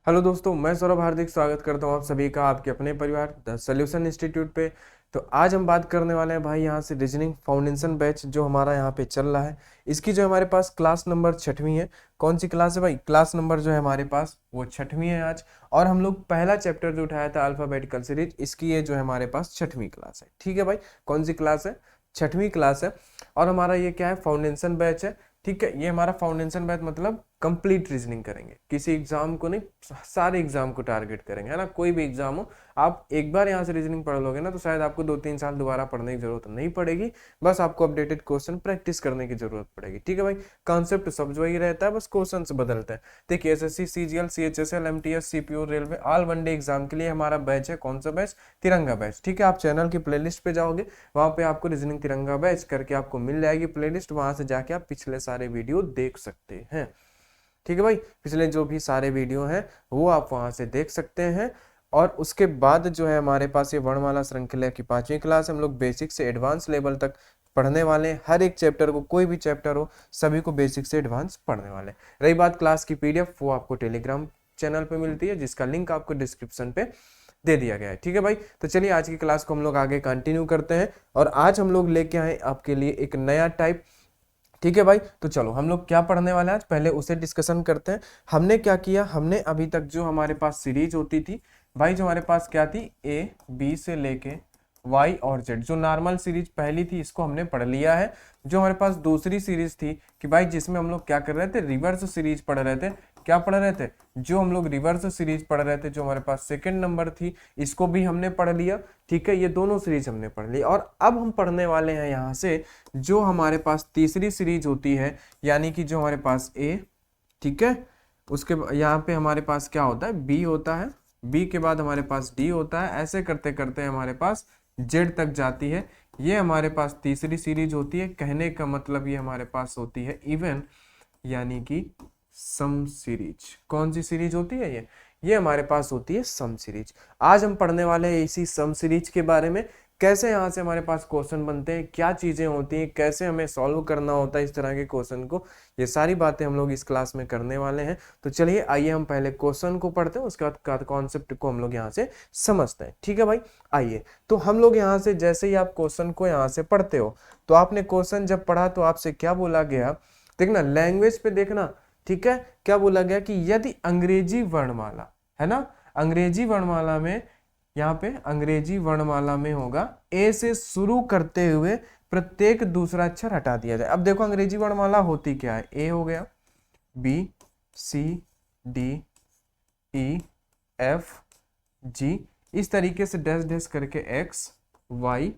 Hello दोस्तों, मैं सौरभ हार्दिक स्वागत करता हूं आप सभी का आपके अपने परिवार द सॉल्यूशन इंस्टीट्यूट पे। तो आज हम बात करने वाले हैं भाई यहाँ से रीजनिंग फाउंडेशन बैच जो हमारा यहाँ पे चल रहा है। इसकी जो हमारे पास क्लास नंबर 6वीं है। कौन सी क्लास है भाई? क्लास नंबर जो है हमारे पास वो 6वीं है आज। और हम लोग पहला चैप्टर जो उठाया था अल्फाबेटिकल सीरीज, इसकी ये जो है हमारे पास 6वीं क्लास है। ठीक है भाई, कौन सी क्लास है? 6वीं क्लास है। और हमारा ये क्या है? फाउंडेशन बैच है। ठीक है, ये हमारा फाउंडेशन बैच मतलब कंप्लीट रीजनिंग करेंगे, किसी एग्जाम को नहीं, सारे एग्जाम को टारगेट करेंगे, है ना। कोई भी एग्जाम हो, आप एक बार यहाँ से रीजनिंग पढ़ लोगे ना तो शायद आपको 2-3 साल दोबारा पढ़ने की जरूरत नहीं पड़ेगी। बस आपको अपडेटेड क्वेश्चन प्रैक्टिस करने की जरूरत पड़ेगी। ठीक है भाई, कॉन्सेप्ट सब वही रहता है, बस क्वेश्चन बदलते हैं। देखिए, SSC, CGL, CHSL, MTS, CPO, railway, all one day exam के लिए हमारा बैच है। कौन सा बैच? तिरंगा बैच। ठीक है, आप चैनल की प्लेलिस्ट पे जाओगे, वहां पे आपको रीजनिंग तिरंगा बैच करके आपको मिल जाएगी प्लेलिस्ट, वहां से जाके आप पिछले सारे वीडियो देख सकते हैं। ठीक है भाई, पिछले जो भी सारे वीडियो हैं वो आप वहां से देख सकते हैं। और उसके बाद जो है हमारे पास ये वर्णमाला श्रृंखला की 5वीं क्लास, हम लोग बेसिक से एडवांस लेवल तक पढ़ने वाले हैं। हर एक चैप्टर को, कोई भी चैप्टर हो, सभी को बेसिक से एडवांस पढ़ने वाले हैं। रही बात क्लास की पीडीएफ, वो आपको टेलीग्राम चैनल पे मिलती है, जिसका लिंक आपको डिस्क्रिप्शन पे दे दिया गया है। ठीक है भाई, तो चलिए आज की क्लास को हम लोग आगे कंटिन्यू करते हैं। और आज हम लोग लेके आए आपके लिए एक नया टाइप। ठीक है भाई, तो चलो हम लोग क्या पढ़ने वाले हैं आज, पहले उसे डिस्कशन करते हैं। हमने क्या किया, हमने अभी तक जो हमारे पास सीरीज होती थी भाई, जो हमारे पास क्या थी, ए बी से लेके वाई और जेड, जो नॉर्मल सीरीज पहली थी इसको हमने पढ़ लिया है। जो हमारे पास दूसरी सीरीज थी कि भाई जिसमें हम लोग क्या कर रहे थे, रिवर्स सीरीज पढ़ रहे थे। क्या पढ़ रहे थे? जो हम लोग रिवर्स सीरीज पढ़ रहे थे, जो हमारे पास सेकंड नंबर थी, इसको भी हमने पढ़ लिया। ठीक है, ये दोनों सीरीज हमने पढ़ ली। और अब हम पढ़ने वाले हैं यहाँ से जो हमारे पास तीसरी सीरीज होती है, यानी कि जो हमारे पास ए, ठीक है, उसके यहाँ पे हमारे पास क्या होता है, बी होता है, बी के बाद हमारे पास डी होता है, ऐसे करते करते हमारे पास जेड तक जाती है। ये हमारे पास तीसरी सीरीज होती है। कहने का मतलब ये हमारे पास होती है इवन, यानी कि सम सीरीज। कौन सी सीरीज होती है ये हमारे पास होती है सम सीरीज। आज हम पढ़ने वाले हैं इसी सम सीरीज के बारे में, कैसे यहाँ से हमारे पास क्वेश्चन बनते हैं, क्या चीजें होती हैं, कैसे हमें सॉल्व करना होता है इस तरह के क्वेश्चन को। ये सारी बातें हम लोग इस क्लास में करने वाले हैं। तो चलिए आइए हम पहले क्वेश्चन को पढ़ते हैं, उसके बाद कॉन्सेप्ट को हम लोग यहाँ से समझते हैं। ठीक है भाई, आइए। तो हम लोग यहाँ से जैसे ही आप क्वेश्चन को यहाँ से पढ़ते हो, तो आपने क्वेश्चन जब पढ़ा तो आपसे क्या बोला गया, देखना लैंग्वेज पे देखना। ठीक है, क्या बोला गया कि यदि अंग्रेजी वर्णमाला है ना, अंग्रेजी वर्णमाला में, यहाँ पे अंग्रेजी वर्णमाला में होगा ए से शुरू करते हुए प्रत्येक दूसरा अक्षर हटा दिया जाए। अब देखो अंग्रेजी वर्णमाला होती क्या है, ए हो गया, B C D E F G, इस तरीके से डैश डैश करके एक्स वाई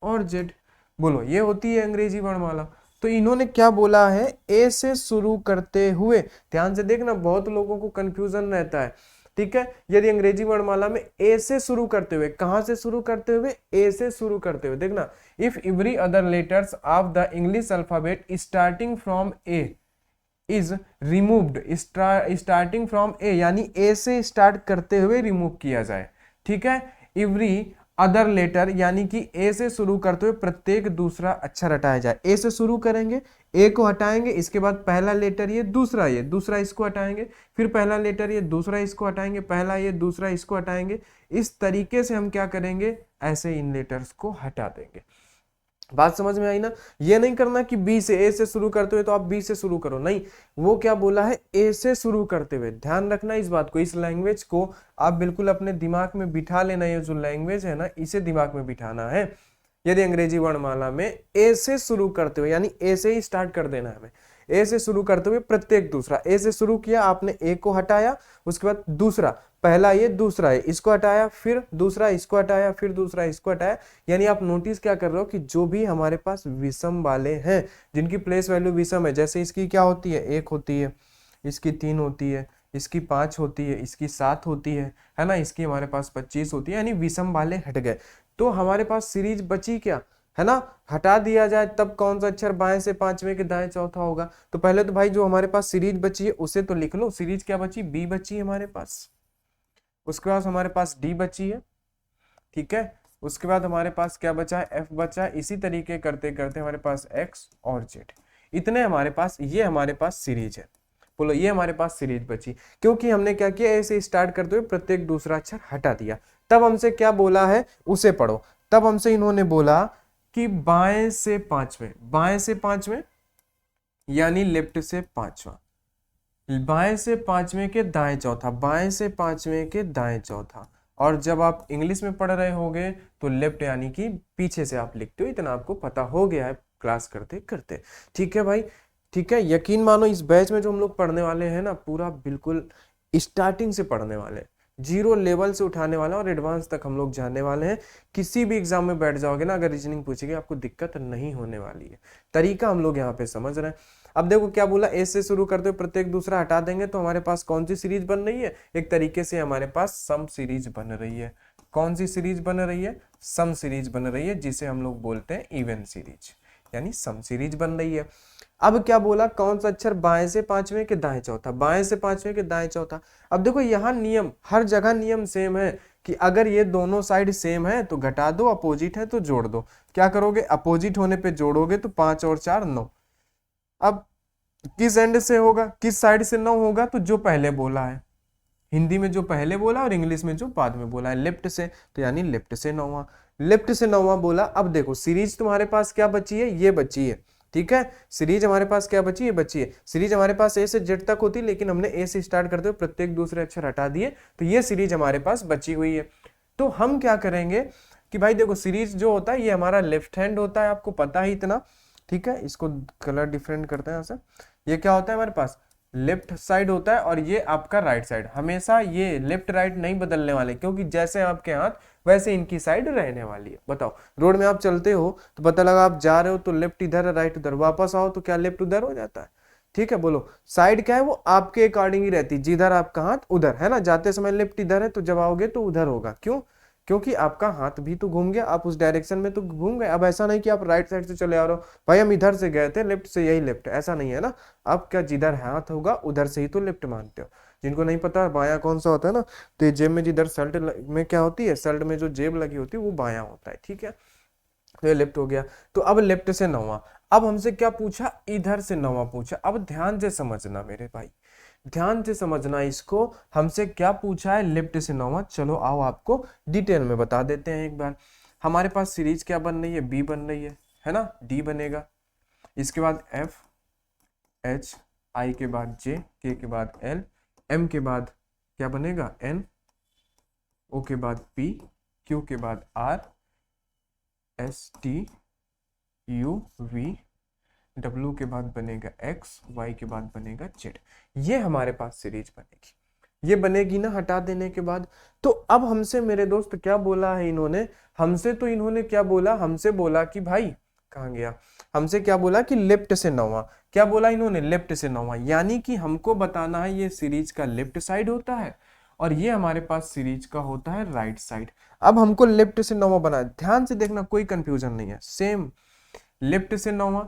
और जेड। बोलो, ये होती है अंग्रेजी वर्णमाला। तो इन्होंने क्या बोला है, ए से शुरू करते हुए। ध्यान से देखना, बहुत लोगों को कंफ्यूजन रहता है। ठीक है, यदि अंग्रेजी वर्णमाला में ए से शुरू करते हुए, कहां से शुरू करते हुए, ए से शुरू करते हुए, देखना, if every other letters of the English alphabet starting from A is removed, starting from A यानी ए से स्टार्ट करते हुए रिमूव किया जाए। ठीक है, एवरी अदर लेटर यानी कि ए से शुरू करते हुए प्रत्येक दूसरा अक्षर हटाया जाए। ए से शुरू करेंगे, ए को हटाएंगे, इसके बाद पहला लेटर ये, दूसरा इसको हटाएंगे, फिर पहला लेटर ये, दूसरा इसको हटाएंगे, पहला ये, दूसरा इसको हटाएंगे। इस तरीके से हम क्या करेंगे, ऐसे इन लेटर्स को हटा देंगे। बात समझ में आई ना। ये नहीं करना कि बी से, ए से शुरू करते हुए तो आप बी से शुरू करो, नहीं, वो क्या बोला है, ए से शुरू करते हुए। ध्यान रखना इस बात को, इस लैंग्वेज को आप बिल्कुल अपने दिमाग में बिठा लेना। ये जो लैंग्वेज है ना, इसे दिमाग में बिठाना है। यदि अंग्रेजी वर्णमाला में ए से शुरू करते हुए, यानी ए से ही स्टार्ट कर देना है हमें, ए से शुरू करते हुए प्रत्येक दूसरा, ए से शुरू किया आपने, ए को हटाया, उसके बाद दूसरा, पहला ये, दूसरा ये, इसको हटाया, फिर दूसरा इसको हटाया, फिर दूसरा इसको हटाया। यानी आप नोटिस क्या कर रहे हो कि जो भी हमारे पास विषम वाले हैं, जिनकी प्लेस वैल्यू विषम है, जैसे इसकी क्या होती है, 1 होती है, इसकी 3 होती है, इसकी 5 होती है, इसकी 7 होती है ना, इसकी हमारे पास 25 होती है, यानी विषम वाले हट गए। तो हमारे पास सीरीज बची क्या, है ना, हटा दिया जाए तब कौन सा अक्षर बाएं से पांचवें के दाएं चौथा होगा। तो पहले तो भाई जो हमारे पास सीरीज बची है उसे तो लिख लो। सीरीज क्या बची, बी बची है हमारे पास, उसके बाद हमारे पास डी बची है। ठीक है, उसके बाद हमारे पास क्या बचा है, एफ बचा है। इसी तरीके करते करते हमारे पास एक्स और जेड, इतने हमारे पास, ये हमारे पास सीरीज है। बोलो ये हमारे पास सीरीज बची, क्योंकि हमने क्या किया, ऐसे स्टार्ट करते हुए प्रत्येक दूसरा अक्षर हटा दिया। तब हमसे क्या बोला है उसे पढ़ो। तब हमसे इन्होंने बोला कि बाएं से पांचवें, बाएं से पांचवें यानी लेफ्ट से पांचवा, बाएं से पांचवें के दाएं चौथा, बाएं से पांचवें के दाएं चौथा। और जब आप इंग्लिश में पढ़ रहे होगे तो लेफ्ट यानी कि पीछे से आप लिखते हो। इतना आपको पता हो गया है क्लास करते करते। ठीक है भाई, ठीक है। यकीन मानो इस बैच में जो हम लोग पढ़ने वाले हैं ना, पूरा बिल्कुल स्टार्टिंग से पढ़ने वाले हैं, जीरो लेवल से उठाने वाले हैं और एडवांस तक हम लोग जाने वाले हैं। किसी भी एग्जाम में बैठ जाओगे ना, अगर रीजनिंग पूछेगी आपको दिक्कत नहीं होने वाली है। तरीका हम लोग यहाँ पे समझ रहे हैं। अब देखो क्या बोला, ए से शुरू करते हुए प्रत्येक दूसरा हटा देंगे तो हमारे पास कौन सी सीरीज बन रही है, एक तरीके से हमारे पास सम सीरीज बन रही है। कौन सी सीरीज बन रही है, सम सीरीज बन रही है, जिसे हम लोग बोलते हैं इवन सीरीज, यानी सम सीरीज बन रही है। अब क्या बोला, कौन सा अक्षर बाएं से पांचवें के दाएं चौथा, बाएं से पांचवें के दाएं चौथा। अब देखो यहाँ नियम, हर जगह नियम सेम है कि अगर ये दोनों साइड सेम है तो घटा दो, अपोजिट है तो जोड़ दो। क्या करोगे, अपोजिट होने पे जोड़ोगे तो 5 और 4 9। अब किस एंड से होगा, किस साइड से 9 होगा, तो जो पहले बोला है, हिंदी में जो पहले बोला और इंग्लिश में जो बाद में बोला है, लेफ्ट से, तो यानी लेफ्ट से 9वां, लेफ्ट से 9वां बोला। अब देखो सीरीज तुम्हारे पास क्या बची है, ये बची है। ठीक है, सीरीज हमारे पास क्या बची है, बची है सीरीज हमारे पास ए से जेड तक होती, लेकिन हमने ए से स्टार्ट करते हुए प्रत्येक दूसरे अक्षर हटा दिए, तो ये सीरीज हमारे पास बची हुई है। तो हम क्या करेंगे कि भाई देखो सीरीज जो होता है ये हमारा लेफ्ट हैंड होता है, आपको पता ही इतना। ठीक है, इसको कलर डिफरेंट करते हैं यहाँ से। ये क्या होता है हमारे पास, लेफ्ट साइड होता है, और ये आपका राइट साइड। हमेशा ये लेफ्ट राइट नहीं बदलने वाले, क्योंकि जैसे आपके हाथ वैसे इनकी साइड रहने वाली है। बताओ, रोड में आप चलते हो तो पता लगा आप जा रहे हो तो लेफ्ट इधर है राइट उधर, वापस आओ तो क्या लेफ्ट उधर हो जाता है। ठीक है, बोलो साइड क्या है, वो आपके अकॉर्डिंग ही रहती है, जिधर आपका हाथ उधर है ना। जाते समय लेफ्ट इधर है तो जब आओगे तो उधर होगा। क्यों, क्योंकि आपका हाथ भी तो घूम गया, आप उस डायरेक्शन में तो घूम गए। अब ऐसा नहीं कि आप राइट साइड से चले आ रहे हो, भाई हम इधर से गए थे लेफ्ट से, यही लेफ्ट, ऐसा नहीं है ना। आप क्या जिधर हाथ होगा उधर से ही तो लेफ्ट मानते हो। जिनको नहीं पता बायां कौन सा होता है ना, तो ये जेब में जिधर शर्ट में क्या होती है, शर्ट में जो जेब लगी होती है वो बायां होता है। ठीक है, तो ये लेफ्ट हो गया। तो अब लेफ्ट से 9वां, अब हमसे क्या पूछा, इधर से 9वां पूछा। अब ध्यान से समझना मेरे भाई, ध्यान से समझना इसको, हमसे क्या पूछा है, लेफ्ट से 9वां। चलो आओ आपको डिटेल में बता देते हैं एक बार। हमारे पास सीरीज क्या बन रही है, बी बन रही है ना, डी बनेगा, इसके बाद एफ, एच, आई के बाद जे, के के बाद एल, एम के बाद क्या बनेगा, एन, ओ के बाद पी, क्यू के बाद R, S T, U V, W के बाद बनेगा एक्स, वाई के बाद बनेगा जेड। ये हमारे पास सीरीज बनेगी, ये बनेगी ना हटा देने के बाद। तो अब हमसे मेरे दोस्त क्या बोला है इन्होंने, हमसे तो इन्होंने क्या बोला, हमसे बोला कि भाई कहाँ गया, हमसे क्या बोला कि लेफ्ट से 9वां। क्या बोला इन्होंने, लेफ्ट से 9वां, यानी कि हमको बताना है ये सीरीज का लेफ्ट साइड होता है और ये हमारे पास सीरीज का होता है राइट साइड। अब हमको लेफ्ट से 9वां बना, ध्यान से देखना कोई कंफ्यूजन नहीं है, सेम लेफ्ट से 9वां,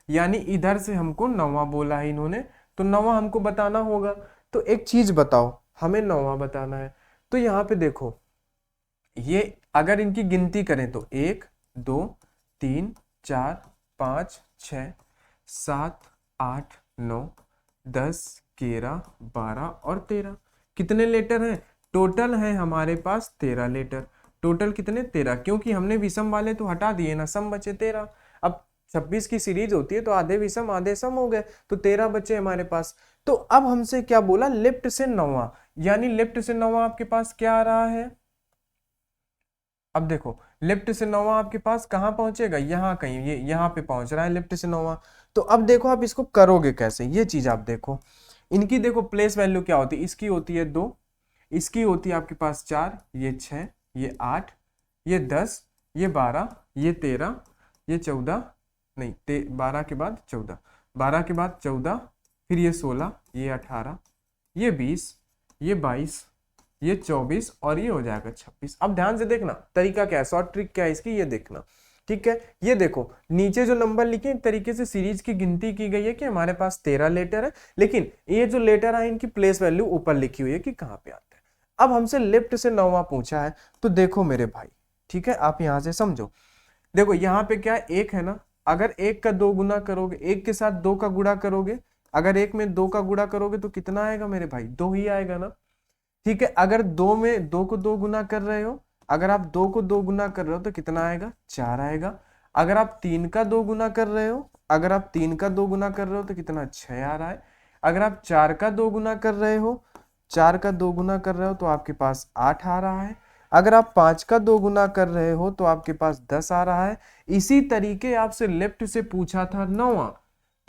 यानी इधर से हमको 9वां बोला है इन्होंने, तो 9वां हमको बताना होगा। तो एक चीज बताओ, हमें 9वां बताना है, तो यहाँ पे देखो ये अगर इनकी गिनती करें तो 1 2 3 4 5 6 7 8 9 10 11 12 और 13। कितने लेटर हैं, टोटल है हमारे पास 13 लेटर। टोटल कितने, 13, क्योंकि हमने विषम वाले तो हटा दिए ना, सम बचे 13। अब 26 की सीरीज होती है तो आधे विषम आधे सम हो गए, तो 13 बचे हमारे पास। तो अब हमसे क्या बोला, लेफ्ट से 9वां, यानी लेफ्ट से 9वां आपके पास क्या आ रहा है। अब देखो लेफ्ट से 9वां आपके पास कहां पहुंचेगा, यहां कहीं, ये यहां पे पहुंच रहा है लेफ्ट से 9वां। तो अब देखो आप इसको करोगे कैसे, ये चीज आप देखो। इनकी देखो प्लेस वैल्यू क्या होती है, इसकी होती है 2, इसकी होती है आपके पास 4, ये 6, ये 8, ये 10, ये 12, ये 13, ये 14, नहीं 12 के बाद 14, 12 के बाद 14, फिर ये 16, ये 18, ये 20, ये 22, ये 24 और ये हो जाएगा 26। अब ध्यान से देखना तरीका क्या है, शॉर्ट ट्रिक क्या है इसकी, ये देखना। ठीक है, ये देखो नीचे जो नंबर लिखे एक तरीके से सीरीज की गिनती की गई है कि हमारे पास 13 लेटर है, लेकिन ये जो लेटर है इनकी प्लेस वैल्यू ऊपर लिखी हुई है कि कहाँ पे आते हैं। अब हमसे लेफ्ट से 9वां पूछा है, तो देखो मेरे भाई, ठीक है आप यहां से समझो। देखो यहाँ पे क्या एक है ना, अगर 1 का 2 गुना करोगे, 1 के साथ 2 का गुणा करोगे, अगर एक में 2 का गुणा करोगे तो कितना आएगा मेरे भाई, 2 ही आएगा ना। ठीक है, अगर 2 में 2 को 2 गुना कर रहे हो, अगर आप 2 को 2 गुना कर रहे हो तो कितना आएगा, 4 आएगा। अगर आप 3 का 2 गुना कर रहे हो, अगर आप 3 का 2 गुना कर रहे हो तो कितना, 6 आ रहा है। अगर आप 4 का 2 गुना कर रहे हो, 4 का 2 गुना कर रहे हो तो आपके पास 8 आ रहा है। अगर आप 5 का 2 गुना कर रहे हो तो आपके पास 10 आ रहा है। इसी तरीके आपसे लेफ्ट से पूछा था 9वां,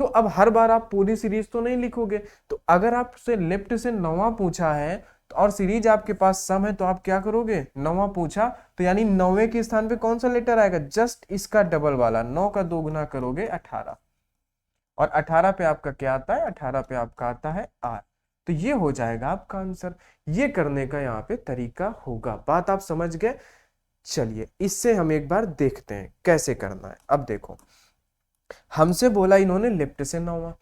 तो अब हर बार आप पूरी सीरीज तो नहीं लिखोगे, तो अगर आपसे लेफ्ट से 9वां पूछा है और सीरीज आपके पास सम है तो आप क्या करोगे, 9वां पूछा तो यानी 9वें के स्थान पे कौन सा लेटर आएगा, जस्ट इसका डबल वाला, 9 का 2 गुना करोगे 18, और 18 पे आपका क्या आता है, 18 पे आपका आता है आर। तो ये हो जाएगा आपका आंसर। ये करने का यहाँ पे तरीका होगा, बात आप समझ गए। चलिए इससे हम एक बार देखते हैं कैसे करना है। अब देखो, हमसे बोला इन्होंने लेफ्ट से 9वां,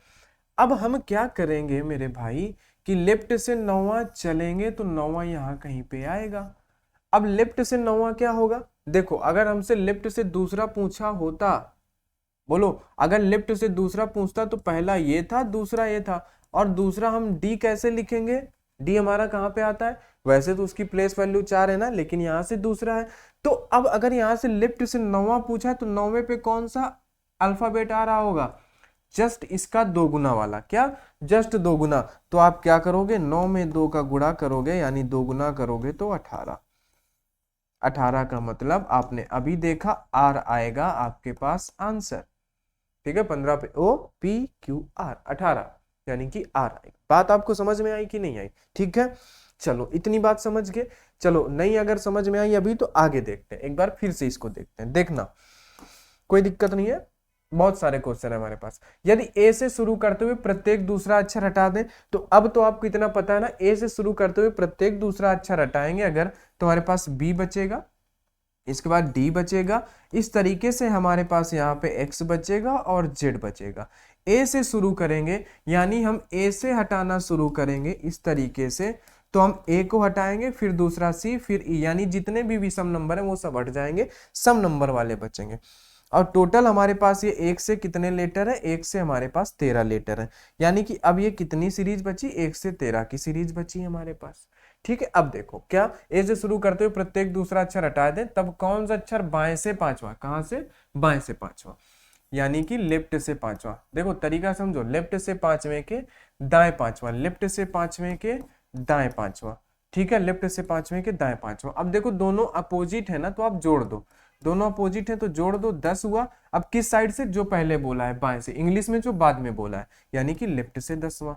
अब हम क्या करेंगे मेरे भाई कि लेफ्ट से 9वां चलेंगे तो 9वां यहाँ कहीं पे आएगा। अब लेफ्ट से 9वां क्या होगा, देखो अगर हमसे लेफ्ट से दूसरा पूछा होता, बोलो अगर लेफ्ट से दूसरा पूछता तो पहला ये था, दूसरा ये था, और दूसरा हम डी कैसे लिखेंगे, डी हमारा कहाँ पे आता है, वैसे तो उसकी प्लेस वैल्यू 4 है ना, लेकिन यहाँ से दूसरा है। तो अब अगर यहाँ से लेफ्ट से 9वां पूछा है तो 9वें पे कौन सा अल्फाबेट आ रहा होगा, जस्ट इसका 2 गुना वाला, क्या जस्ट 2 गुना। तो आप क्या करोगे, 9 में 2 का गुणा करोगे यानी 2 गुना करोगे तो 18। 18 का मतलब आपने अभी देखा आर आएगा आपके पास आंसर। ठीक है, 15 पे ओ पी क्यू आर, 18 यानी कि आर आएगा। बात आपको समझ में आई कि नहीं आई, ठीक है। चलो इतनी बात समझ गए। चलो नहीं अगर समझ में आई अभी तो आगे देखते हैं, एक बार फिर से इसको देखते हैं, देखना कोई दिक्कत नहीं है, बहुत सारे क्वेश्चन है हमारे पास। यदि ए से शुरू करते हुए प्रत्येक दूसरा अक्षर हटा दें, तो अब तो आपको इतना पता है ना, ए से शुरू करते हुए प्रत्येक दूसरा अक्षर हटाएंगे अगर, तो हमारे पास बी बचेगा, इसके बाद डी बचेगा, इस तरीके से हमारे पास यहाँ पे एक्स बचेगा और जेड बचेगा। ए से शुरू करेंगे यानी हम ए से हटाना शुरू करेंगे इस तरीके से, तो हम ए को हटाएंगे, फिर दूसरा सी, फिर ई, यानी जितने भी विषम नंबर है वो सब हट जाएंगे, सम नंबर वाले बचेंगे। और टोटल हमारे पास ये एक से कितने लेटर है, एक से हमारे पास 13 लेटर है, यानी कि अब ये कितनी सीरीज बची, 1 से 13 की सीरीज बची हमारे पास। ठीक है, अब देखो क्या, ए से शुरू करते हुए प्रत्येक दूसरा अक्षर हटा दें, तब कौन सा अक्षर बाएं से पांचवा, कहां से, बाएं से पांचवा, यानी कि लेफ्ट से पांचवा। देखो तरीका समझो, लेफ्ट से पांचवें के दाएं पांचवा, लेफ्ट से पांचवें के दाएं पांचवा। ठीक है, लेफ्ट से पांचवें के दाएं पांचवा। अब देखो दोनों अपोजिट है ना, तो आप जोड़ दो, दोनों अपोजिट है तो जोड़ दो, 10 हुआ। अब किस साइड से, जो पहले बोला है बाएं से, इंग्लिश में जो बाद में बोला है, यानी कि लेफ्ट से 10वां।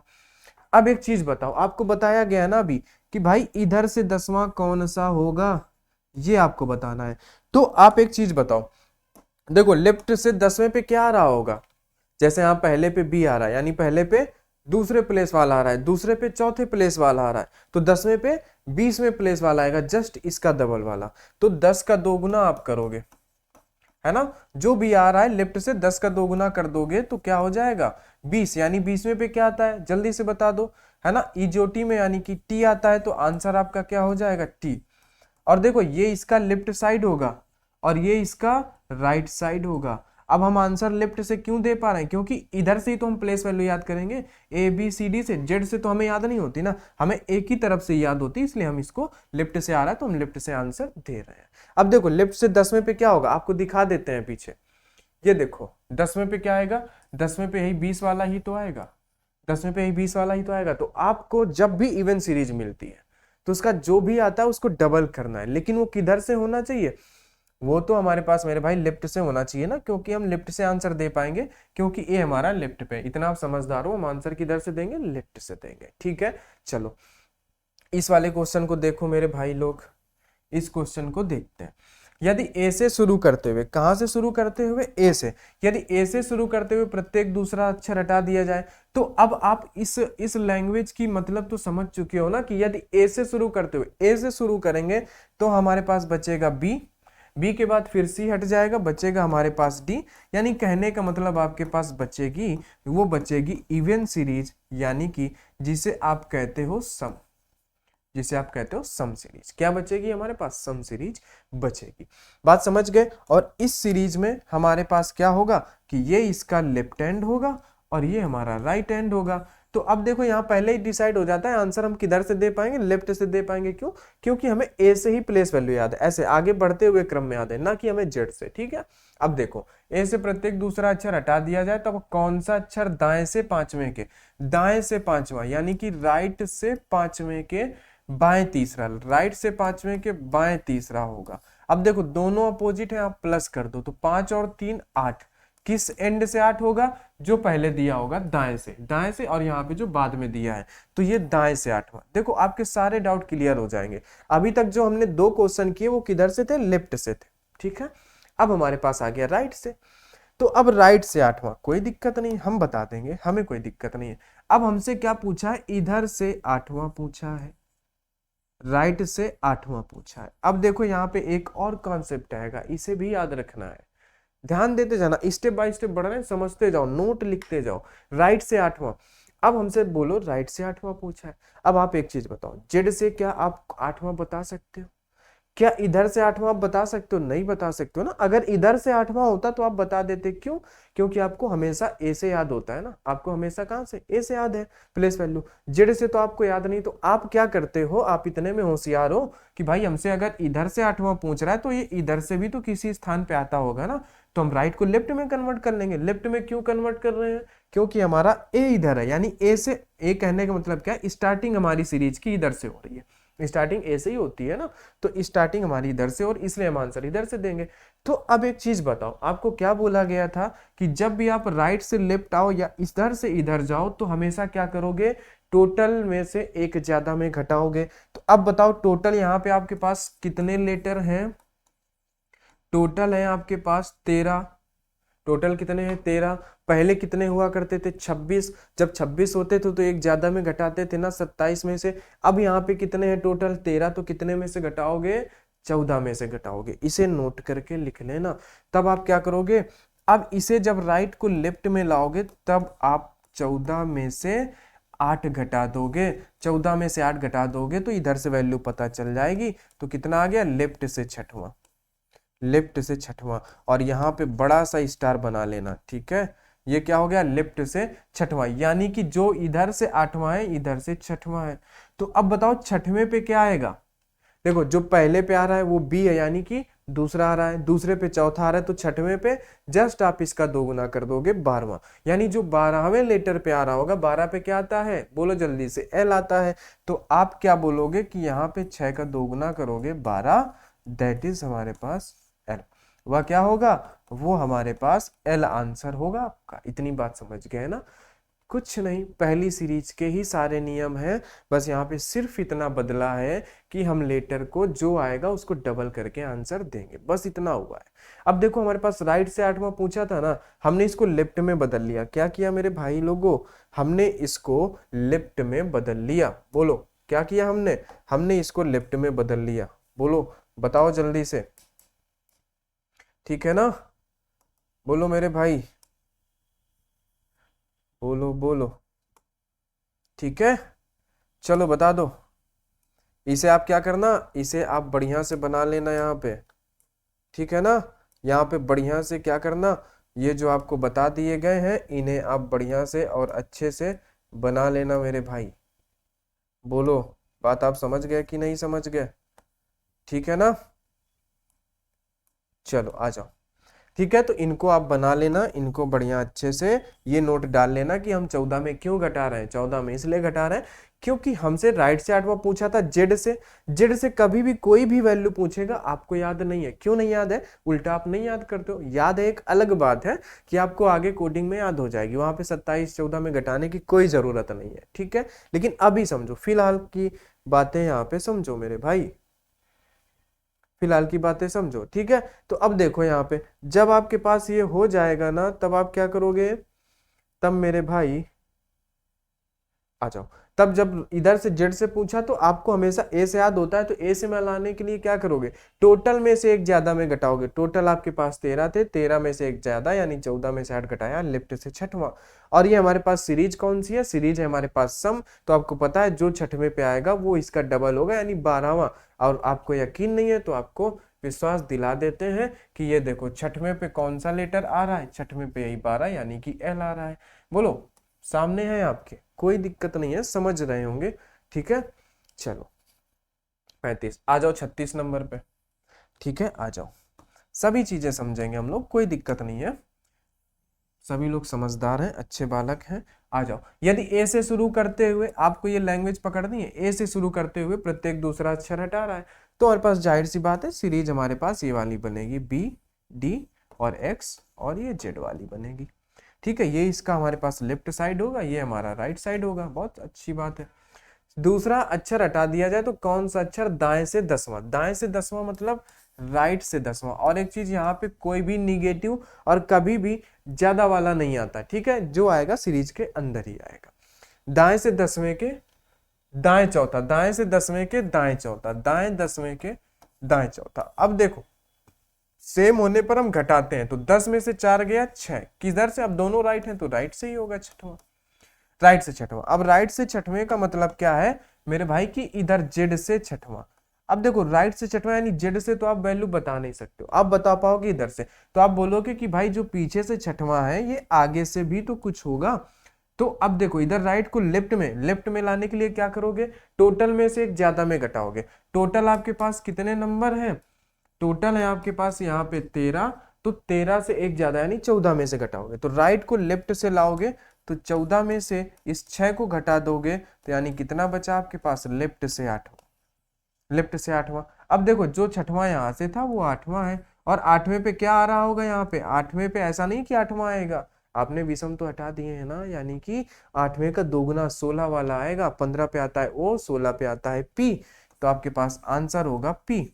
अब एक चीज बताओ, आपको बताया गया ना अभी कि भाई इधर से 10वां कौन सा होगा, ये आपको बताना है। तो आप एक चीज बताओ, देखो लेफ्ट से 10वें पे क्या आ रहा होगा, जैसे यहाँ पहले पे बी आ रहा है, यानी पहले पे दूसरे प्लेस वाला आ रहा है, दूसरे पे चौथे प्लेस वाला आ रहा है, तो 10वें पे 20वें प्लेस वाला आएगा, जस्ट इसका डबल वाला। तो 10 का 2 गुना आप करोगे, है ना, जो भी आ रहा है लेफ्ट से 10 का 2 गुना कर दोगे तो क्या हो जाएगा, 20, यानी 20वें पे क्या आता है, जल्दी से बता दो, है ना, ईजोटी में यानी कि टी आता है, तो आंसर आपका क्या हो जाएगा, टी। और देखो ये इसका लेफ्ट साइड होगा और ये इसका राइट साइड होगा। अब हम आंसर लेफ्ट से क्यों दे पा रहे हैं, क्योंकि इधर से ही तो हम प्लेस वैल्यू याद करेंगे, ए बी सी डी से, जेड से तो हमें याद नहीं होती ना, हमें एक ही तरफ से याद होती, इसलिए हम इसको लेफ्ट से आ रहा है तो हम लेफ्ट से आंसर दे रहे हैं। अब देखो लेफ्ट से 10वें पे क्या होगा, आपको दिखा देते हैं पीछे, ये देखो 10वें पे क्या आएगा, 10वें पे यही 20 वाला ही तो आएगा, 10वें पे यही 20 वाला ही तो आएगा। तो आपको जब भी इवन सीरीज मिलती है तो उसका जो भी आता है उसको डबल करना है, लेकिन वो किधर से होना चाहिए, वो तो हमारे पास मेरे भाई लेफ्ट से होना चाहिए ना, क्योंकि हम लेफ्ट से आंसर दे पाएंगे, क्योंकि ए हमारा लेफ्ट पे, इतना आप समझदार हो, हम आंसर किधर से देंगे, लेफ्ट से देंगे। ठीक है, चलो इस वाले क्वेश्चन को देखो मेरे भाई लोग, इस क्वेश्चन को देखते हैं। यदि ए से शुरू करते हुए, कहां से शुरू करते हुए, ए से, यदि ए से शुरू करते हुए प्रत्येक दूसरा अक्षर हटा दिया जाए, तो अब आप इस लैंग्वेज की मतलब तो समझ चुके हो ना, कि यदि ए से शुरू करते हुए, ए से शुरू करेंगे तो हमारे पास बचेगा बी, बी के बाद फिर सी हट जाएगा, बचेगा हमारे पास डी, यानी कहने का मतलब आपके पास बचेगी, वो बचेगी इवन सीरीज, यानी कि जिसे आप कहते हो सम, जिसे आप कहते हो सम सीरीज। क्या बचेगी हमारे पास, सम सीरीज बचेगी। बात समझ गए। और इस सीरीज में हमारे पास क्या होगा कि ये इसका लेफ्ट हैंड होगा और ये हमारा राइट हैंड होगा। तो अब देखो यहाँ पहले ही डिसाइड हो जाता है आंसर हम किधर से दे पाएंगे, लेफ्ट से दे पाएंगे। क्यों? क्योंकि हमें ए से ही प्लेस वैल्यू याद है, ऐसे आगे बढ़ते हुए क्रम में याद है, ना कि हमें जेड से। ठीक है, अब देखो ए से प्रत्येक दूसरा अक्षर हटा दिया जाए तो कौन सा अक्षर दाएं से पांचवें के, दाएं से पांचवा यानी कि राइट से पांचवें के बाएं तीसरा, राइट से पांचवें के बाएं तीसरा होगा। अब देखो दोनों अपोजिट है, आप प्लस कर दो तो 5 और 3 8। किस एंड से 8 होगा? जो पहले दिया होगा दाएं से, दाएं से, और यहाँ पे जो बाद में दिया है तो ये दाएं से 8वां। देखो आपके सारे डाउट क्लियर हो जाएंगे। अभी तक जो हमने 2 क्वेश्चन किए वो किधर से थे? लेफ्ट से थे। ठीक है, अब हमारे पास आ गया राइट से। तो अब राइट से 8वां, कोई दिक्कत नहीं, हम बता देंगे, हमें कोई दिक्कत नहीं है। अब हमसे क्या पूछा है? इधर से 8वां पूछा है, राइट से 8वां पूछा है। अब देखो यहाँ पे एक और कॉन्सेप्ट आएगा, इसे भी याद रखना है, ध्यान देते जाना, स्टेप बाय स्टेप बढ़ रहे हैं, समझते जाओ, नोट लिखते जाओ। राइट से 8वां, अब हमसे बोलो राइट से 8वां पूछा है। अब आप एक चीज बताओ, जेड से क्या आप 8वां बता सकते हो? क्या इधर से 8वां आप बता सकते हो? नहीं बता सकते हो ना। अगर इधर से 8वां होता तो आप बता देते। क्यों? क्योंकि आपको हमेशा ए से याद होता है ना, आपको हमेशा कहां से? ए से याद है प्लेस वैल्यू। जेड से तो आपको याद नहीं, तो आप क्या करते हो? आप इतने में होशियार हो कि भाई हमसे अगर इधर से 8वां पूछ रहा है तो ये इधर से भी तो किसी स्थान पे आता होगा ना, तो हम राइट को लेफ्ट में कन्वर्ट कर लेंगे। लेफ्ट में क्यों कन्वर्ट कर रहे हैं? क्योंकि हमारा ए इधर है, यानी ए से, ए कहने का मतलब क्या है? स्टार्टिंग हमारी सीरीज की इधर से हो रही है, स्टार्टिंग ए से ही होती है ना, तो स्टार्टिंग हमारी इधर से, और इसलिए हम आंसर इधर से देंगे। तो अब एक चीज बताओ, आपको क्या बोला गया था कि जब भी आप राइट से लेफ्ट आओ या इधर से इधर जाओ तो हमेशा क्या करोगे? टोटल में से एक ज्यादा में घटाओगे। तो अब बताओ टोटल यहाँ पे आपके पास कितने लेटर हैं? टोटल है आपके पास 13। टोटल कितने हैं? 13। पहले कितने हुआ करते थे? 26। जब 26 होते थे तो एक ज्यादा में घटाते थे ना, 27 में से। अब यहाँ पे कितने हैं टोटल? 13, तो कितने में से घटाओगे? 14 में से घटाओगे। इसे नोट करके लिख लेना। तब आप क्या करोगे? अब इसे जब राइट को लेफ्ट में लाओगे तब आप 14 में से 8 घटा दोगे। 14 में से 8 घटा दोगे तो इधर से वैल्यू पता चल जाएगी। तो कितना आ गया? लेफ्ट से छठवां, लेफ्ट से छठवां। और यहाँ पे बड़ा सा स्टार बना लेना। ठीक है, ये क्या हो गया? लेफ्ट से छठवां, यानी कि जो इधर से 8वां है इधर से छठवां है। तो अब बताओ छठवें पे क्या आएगा? देखो जो पहले पे आ रहा है वो बी है, यानी कि दूसरा आ रहा है, दूसरे पे चौथा आ रहा है, तो छठवें पे जस्ट आप इसका 2 गुना कर दोगे, 12वां। यानी जो 12वें लेटर पे आ रहा होगा, 12 पे क्या आता है? बोलो जल्दी से, एल आता है। तो आप क्या बोलोगे कि यहाँ पे 6 का 2 गुना करोगे 12, दैट इज हमारे पास एल। वह क्या होगा? वो हमारे पास एल आंसर होगा आपका। इतनी बात समझ गए ना? कुछ नहीं, पहली सीरीज के ही सारे नियम हैं, बस यहाँ पे सिर्फ इतना बदला है कि हम लेटर को जो आएगा उसको डबल करके आंसर देंगे, बस इतना हुआ है। अब देखो हमारे पास राइट से 8वां पूछा था ना, हमने इसको लेफ्ट में बदल लिया। क्या किया मेरे भाई लोगों? हमने इसको लेफ्ट में बदल लिया। बोलो क्या किया हमने? हमने इसको लेफ्ट में बदल लिया। बोलो, बताओ जल्दी से। ठीक है ना? बोलो मेरे भाई, बोलो बोलो। ठीक है, चलो बता दो। इसे आप क्या करना, इसे आप बढ़िया से बना लेना यहाँ पे। ठीक है ना? यहाँ पे बढ़िया से क्या करना, ये जो आपको बता दिए गए हैं इन्हें आप बढ़िया से और अच्छे से बना लेना मेरे भाई। बोलो, बात आप समझ गए कि नहीं समझ गए? ठीक है ना? चलो आ जाओ। ठीक है, तो इनको आप बना लेना, इनको बढ़िया अच्छे से ये नोट डाल लेना कि हम 14 में क्यों घटा रहे हैं। 14 में इसलिए घटा रहे हैं क्योंकि हमसे राइट से 8वां पूछा था जेड से। जेड से कभी भी कोई भी वैल्यू पूछेगा आपको याद नहीं है। क्यों नहीं याद है? उल्टा आप नहीं याद करते हो। याद है एक अलग बात है कि आपको आगे कोडिंग में याद हो जाएगी, वहां पे 27 14 में घटाने की कोई जरूरत नहीं है। ठीक है, लेकिन अभी समझो, फिलहाल की बातें यहाँ पे समझो मेरे भाई, फिलहाल की बातें समझो। ठीक है, तो अब देखो यहाँ पे जब आपके पास ये हो जाएगा ना तब आप क्या करोगे? तब मेरे भाई आ जाओ। तब जब इधर से जेड से पूछा तो आपको हमेशा ए से याद होता है, तो ए से में लाने के लिए क्या करोगे? टोटल में से एक ज्यादा में घटाओगे। टोटल आपके पास 13 थे, 13 में से एक ज्यादा यानी 14 में से 8 घटाया, लेफ्ट से छठवां। और ये हमारे पास सीरीज कौन सी है? सीरीज है हमारे पास सम। तो आपको पता है जो छठवें पे आएगा वो इसका डबल होगा यानी 12वां। और आपको यकीन नहीं है तो आपको विश्वास दिला देते हैं कि ये देखो छठवें पे कौन सा लेटर आ रहा है, छठवें पे यही 12 यानी कि एल आ रहा है। बोलो, सामने है आपके, कोई दिक्कत नहीं है, समझ रहे होंगे। ठीक है, चलो 35, आ जाओ 36 नंबर पे। ठीक है, आ जाओ, सभी चीजें समझेंगे हम लोग, कोई दिक्कत नहीं है, सभी लोग समझदार हैं, अच्छे बालक हैं। आ जाओ, यदि ए से शुरू करते हुए आपको ये लैंग्वेज पकड़नी है, ए से शुरू करते हुए प्रत्येक दूसरा अक्षर हटा रहा है, तो हमारे पास जाहिर सी बात है सीरीज हमारे पास ये वाली बनेगी, बी डी और एक्स और ये जेड वाली बनेगी। ठीक है, ये इसका हमारे पास लेफ्ट साइड होगा, ये हमारा राइट साइड होगा, बहुत अच्छी बात है। दूसरा अक्षर हटा दिया जाए तो कौन सा अक्षर, दाएं से 10वां, दाएं से 10वां मतलब राइट से 10वां। और एक चीज यहाँ पे कोई भी निगेटिव और कभी भी ज्यादा वाला नहीं आता, ठीक है, जो आएगा सीरीज के अंदर ही आएगा। दाएं से 10वें के दाएं चौथा, दाएं से 10वें के दाएं चौथा, दाएं 10वें के दाएं चौथा। अब देखो सेम होने पर हम घटाते हैं, तो 10 में से 4 गया 6, किधर से, अब दोनों राइट हैं तो राइट से ही होगा छठवां, राइट से छठवां। अब राइट से छठवें का मतलब क्या है मेरे भाई कि इधर जेड से छठवां। अब देखो राइट से छठवां यानी जेड से तो आप वैल्यू बता नहीं सकते हो, आप बता पाओगे इधर से, तो आप बोलोगे कि भाई जो पीछे से छठवां है ये आगे से भी तो कुछ होगा। तो अब देखो इधर राइट को लेफ्ट में लाने के लिए क्या करोगे, टोटल में से एक ज्यादा में घटाओगे। टोटल आपके पास कितने नंबर हैं, टोटल है आपके पास यहाँ पे 13, तो 13 से एक ज्यादा यानी 14 में से घटाओगे, तो राइट को लेफ्ट से लाओगे तो 14 में से इस 6 को घटा दोगे तो यानी कितना बचा आपके पास, लेफ्ट से 8वां, लेफ्ट से 8वां। अब देखो जो छठवां यहां से था वो 8वां है, और 8वें पे क्या आ रहा होगा, यहाँ पे 8वें पे ऐसा नहीं कि 8वां आएगा, आपने विषम तो हटा दिए है ना, यानी कि 8वें का दोगुना 16 वाला आएगा, 15 पे आता है ओ, 16 पे आता है पी, तो आपके पास आंसर होगा पी।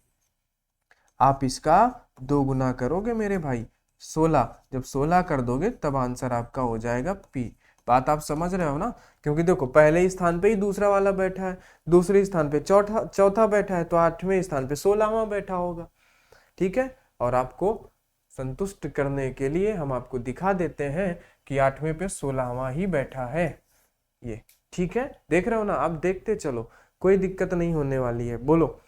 आप इसका दोगुना करोगे मेरे भाई 16, जब 16 कर दोगे तब आंसर आपका हो जाएगा पी। बात आप समझ रहे हो ना, क्योंकि देखो पहले स्थान पे ही दूसरा वाला बैठा है, दूसरे स्थान पे चौथा बैठा है, तो 8वें स्थान पे 16वां बैठा होगा। ठीक है, और आपको संतुष्ट करने के लिए हम आपको दिखा देते हैं कि 8वें पे 16वां ही बैठा है ये। ठीक है, देख रहे हो ना, आप देखते चलो, कोई दिक्कत नहीं होने वाली है। बोलो,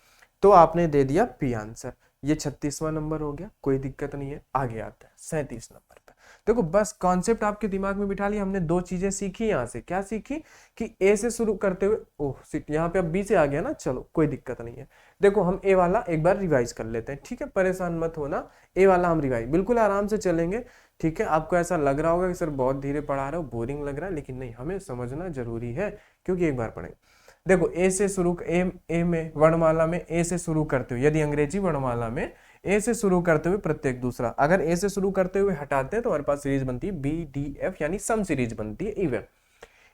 तो आपने दे दिया पी आंसर, ये 36वां नंबर हो गया, कोई दिक्कत नहीं है। आगे आता है 37 नंबर पे। देखो बस कॉन्सेप्ट आपके दिमाग में बिठा लिया, हमने दो चीजें सीखी यहाँ से, क्या सीखी कि ए से शुरू करते हुए, ओह यहाँ पे अब बी से आ गया ना, चलो कोई दिक्कत नहीं है। देखो हम ए वाला एक बार रिवाइज कर लेते हैं, ठीक है, परेशान मत होना, ए वाला हम रिवाइज बिल्कुल आराम से चलेंगे। ठीक है, आपको ऐसा लग रहा होगा कि सर बहुत धीरे पढ़ा रहे हो, बोरिंग लग रहा है, लेकिन नहीं, हमें समझना जरूरी है, क्योंकि एक बार पढ़ेंगे। देखो ए से शुरू, ए में वर्णमाला में ए से शुरू करते हुए, यदि अंग्रेजी वर्णमाला में ए से शुरू करते हुए प्रत्येक दूसरा, अगर ए से शुरू करते हुए हटाते हैं तो हमारे पास सीरीज बनती है बी डी एफ, यानी सम सीरीज बनती है,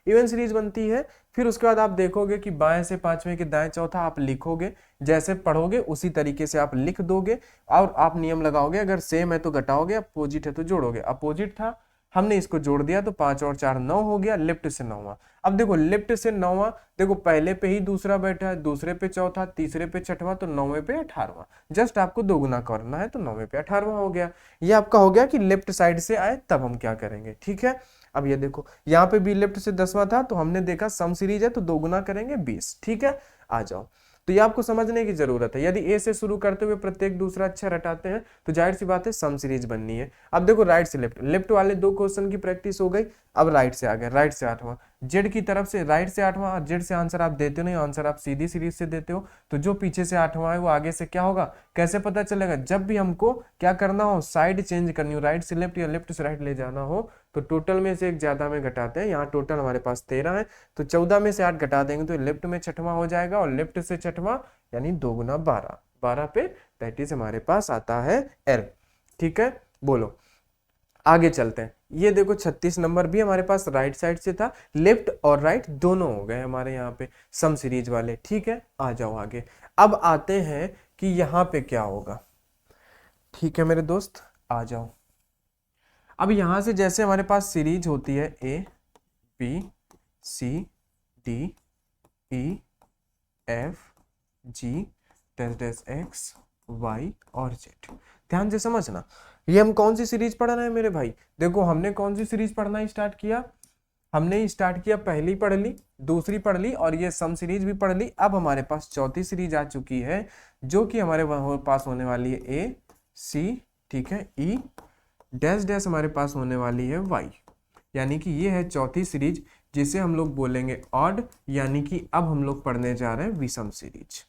इवन सीरीज बनती है। फिर उसके बाद आप देखोगे कि बाएं से 5वें के दाएं चौथा आप लिखोगे, जैसे पढ़ोगे उसी तरीके से आप लिख दोगे, और आप नियम लगाओगे, अगर सेम है तो घटाओगे, अपोजिट है तो जोड़ोगे। अपोजिट था, हमने इसको जोड़ दिया तो 5 और 4 9 हो गया, लेफ्ट से 9वां। अब देखो लेफ्ट से 9वां, देखो पहले पे ही दूसरा बैठा है, दूसरे पे चौथा, तीसरे पे छठवां, तो 9वें पे 18वां, जस्ट आपको दोगुना करना है, तो 9वें पे 18वां हो गया। ये आपका हो गया कि लेफ्ट साइड से आए तब हम क्या करेंगे। ठीक है, अब ये देखो यहाँ पे भी लेफ्ट से 10वां था, तो हमने देखा सम सीरीज है तो दोगुना करेंगे 20। ठीक है, आ जाओ, तो ये आपको समझने की जरूरत है। यदि ए से शुरू करते हुए प्रत्येक दूसरा अक्षर हटाते हैं तो जाहिर सी बात है सम सीरीज बननी है। अब देखो राइट से लेफ्ट, लेफ्ट वाले 2 क्वेश्चन की प्रैक्टिस हो गई, अब राइट से आ गए, राइट से 8वां, जेड की तरफ से राइट से 8वां, और जेड से आंसर आप देते नहीं, आंसर आप सीधी सीरीज से देते हो, तो जो पीछे से 8वां है वो आगे से क्या होगा, कैसे पता चलेगा, जब भी हमको क्या करना हो, साइड चेंज करनी हो, राइट से लेफ्ट या लेफ्ट से राइट ले जाना हो, तो टोटल में से एक ज्यादा में घटाते हैं। यहाँ टोटल हमारे पास 13 है, तो 14 में से 8 घटा देंगे तो लेफ्ट में छठवां हो जाएगा, और लेफ्ट से छठवां यानी दोगुना 12, 12 पे 33 हमारे पास आता है एल। ठीक है, बोलो आगे चलते हैं। ये देखो 36 नंबर भी हमारे पास राइट साइड से था, लेफ्ट और राइट दोनों हो गए हमारे यहाँ पे सम सीरीज वाले। ठीक है, आ जाओ आगे। अब आते हैं कि यहाँ पे क्या होगा। ठीक है मेरे दोस्त, आ जाओ। अब यहां से जैसे हमारे पास सीरीज होती है A B C D E F G dash dash X Y और जेड, ध्यान से समझना, ये हम कौन सी सीरीज पढ़ रहे हैं मेरे भाई। देखो हमने कौन सी सीरीज पढ़ना स्टार्ट किया, हमने स्टार्ट किया पहली पढ़ ली, दूसरी पढ़ ली और ये सम सीरीज भी पढ़ ली। अब हमारे पास चौथी सीरीज आ चुकी है जो कि हमारे पास होने वाली है ए सी, ठीक है, ई डैश डैश हमारे पास होने वाली है वाई, यानी कि ये है चौथी सीरीज जिसे हम लोग बोलेंगे ऑड, यानी कि अब हम लोग पढ़ने जा रहे हैं विषम सीरीज।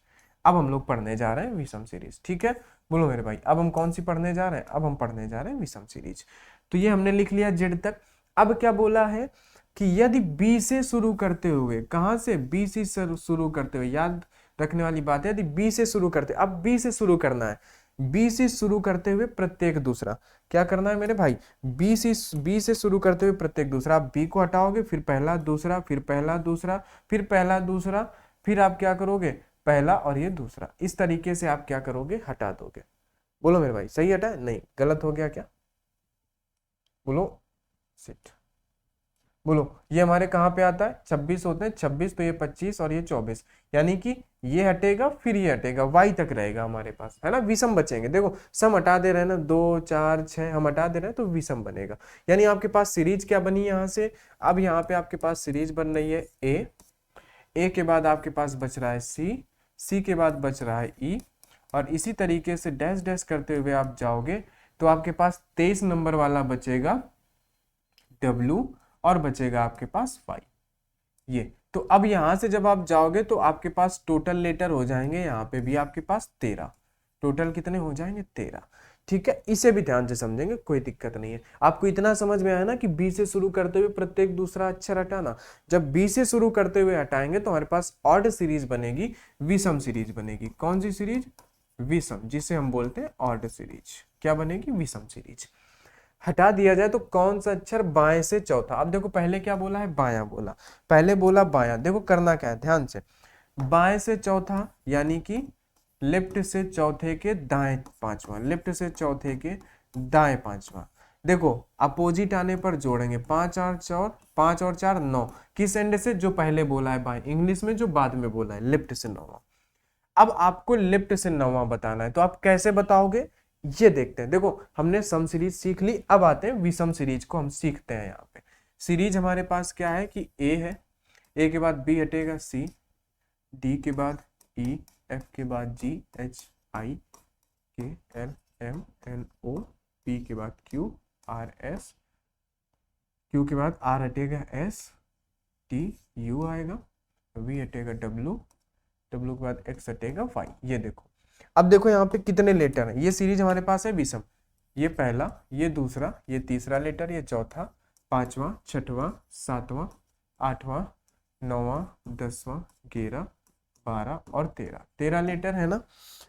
अब हम लोग पढ़ने जा रहे हैं विषम सीरीज, ठीक है। बोलो मेरे भाई, अब हम कौन सी पढ़ने जा रहे हैं? अब हम पढ़ने जा रहे हैं विषम सीरीज। तो ये हमने लिख लिया जेड तक। अब क्या बोला है कि यदि बी से शुरू करते हुए, कहां से? बी से शुरू करते हुए, याद रखने वाली बात है, यदि बी से शुरू करते, अब बी से शुरू करना है, बी से शुरू करते हुए प्रत्येक दूसरा, क्या करना है मेरे भाई? बी से शुरू करते हुए प्रत्येक दूसरा, आप बी को हटाओगे, फिर पहला दूसरा, फिर पहला दूसरा, फिर पहला दूसरा, फिर आप क्या करोगे? पहला और ये दूसरा, इस तरीके से आप क्या करोगे? हटा दोगे। बोलो मेरे भाई, सही हटा? नहीं, गलत हो गया क्या? बोलो सिट। बोलो, ये हमारे कहाँ पे आता है? 26 होते हैं, 26 तो ये 25 और ये 24, यानी कि ये हटेगा फिर ये हटेगा, y तक रहेगा हमारे पास, है ना। विषम बचेंगे, देखो सम हटा दे रहे हैं ना, 2 4 6 हम हटा दे रहे हैं तो विषम बनेगा। यानी आपके पास सीरीज क्या बनी यहाँ से? अब यहाँ पे आपके पास सीरीज बन रही है ए के बाद आपके पास बच रहा है सी के बाद बच रहा है ई, और इसी तरीके से डैश डैश करते हुए आप जाओगे तो आपके पास 23 नंबर वाला बचेगा W, और बचेगा आपके पास y। ये तो अब यहां से जब आप जाओगे तो आपके पास टोटल लेटर हो जाएंगे, यहाँ पे भी आपके पास 13, टोटल कितने हो जाएंगे? 13, ठीक है। इसे भी ध्यान से समझेंगे, कोई दिक्कत नहीं है। आपको इतना समझ में आया ना कि बी से शुरू करते हुए प्रत्येक दूसरा अक्षर हटाना। जब बी से शुरू करते हुए हटाएंगे तो हमारे पास ऑड सीरीज बनेगी, विषम सीरीज बनेगी। कौन सी सीरीज? विषम, जिसे हम बोलते हैं ऑड सीरीज। क्या बनेगी? विषम सीरीज। हटा दिया जाए तो कौन सा अक्षर? बाएं से चौथा। अब देखो पहले क्या बोला है? बायां बोला, पहले बोला बायां। देखो करना क्या है, ध्यान से, बाएं से चौथा यानी कि लेफ्ट से चौथे के दाएं पांचवा, लेफ्ट से चौथे के दाएं पांचवा। देखो अपोजिट आने पर जोड़ेंगे, 5 और 4 9, किस एंड से? जो पहले बोला है बाएं, इंग्लिश में जो बाद में बोला है, लेफ्ट से 9। अब आपको लेफ्ट से 9 बताना है, तो आप कैसे बताओगे? ये देखते हैं। देखो हमने सम सीरीज सीख ली, अब आते हैं विषम सीरीज को हम सीखते हैं। यहाँ पे सीरीज हमारे पास क्या है कि ए है, ए के बाद बी हटेगा सी, डी के बाद ई, एफ के बाद जी, H I K L M N O, P के बाद क्यू, आर एस, क्यू के बाद आर हटेगा एस, टी यू आएगा, वी हटेगा डब्ल्यू, डब्ल्यू के बाद एक्स हटेगा वाई। ये देखो, अब देखो यहाँ पे कितने लेटर हैं। ये सीरीज हमारे पास है विषम, ये पहला, ये दूसरा, ये तीसरा लेटर, ये चौथा, पांचवा, छठवां, सातवां, आठवां, नौवां, 10वां, 11, 12 और 13 लेटर है ना।